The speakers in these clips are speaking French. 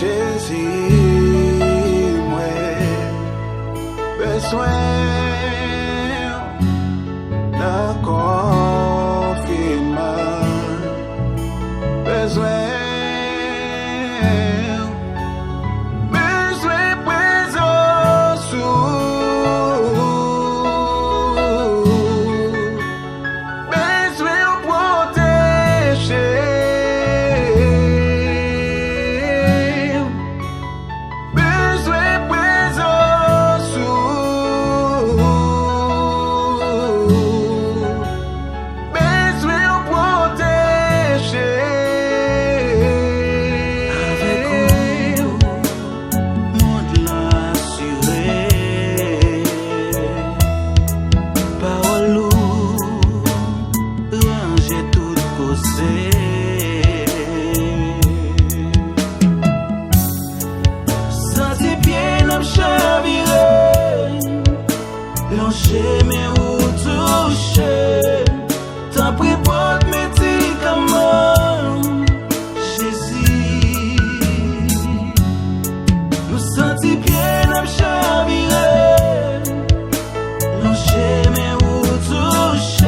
Jésus, moi, besoin d'un confinement, besoin présence, besoin protéger. Senti bien ap chavire, lanche mais ou touche, t'en prie pour médicament, Jésus. Nous senti bien ap chavire, lanche mais ou touche,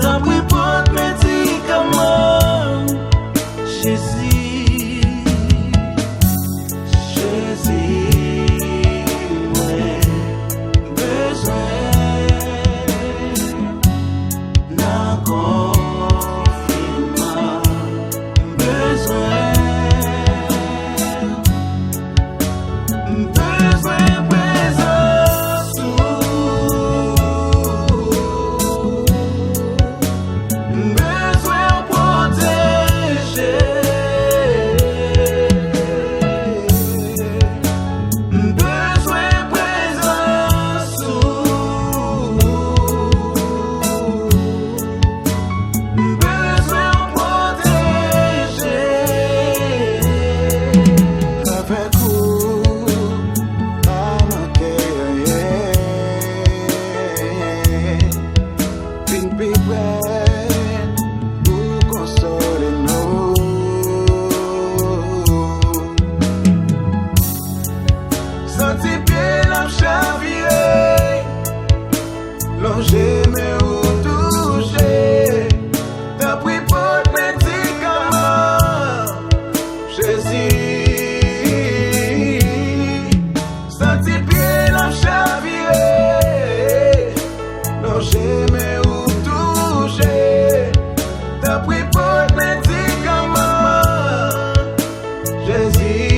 t'en prie pour médicament, Jésus. Senti bien la chavire, longer mais ou toucher, t'as pris pour médicament, Jésus. Senti bien la chavire, longer mais ou toucher, t'as pris pour médicament, Jésus.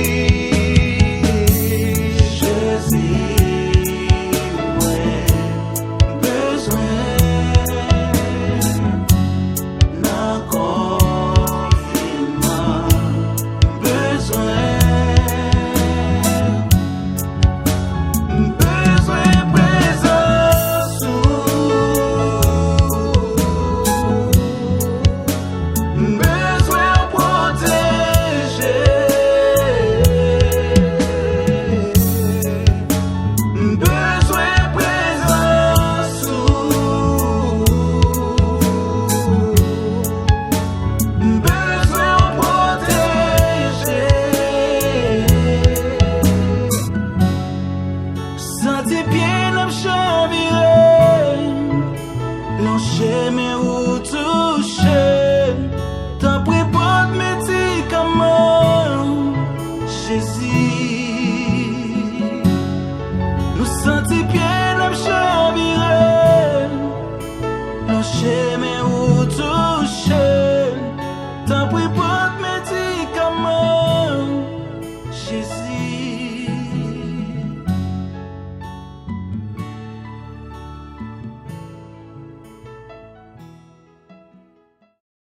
Senti bien ap chavire, lanche mais ou touche, t'en prie pour médicament, Jésus. Nous senti bien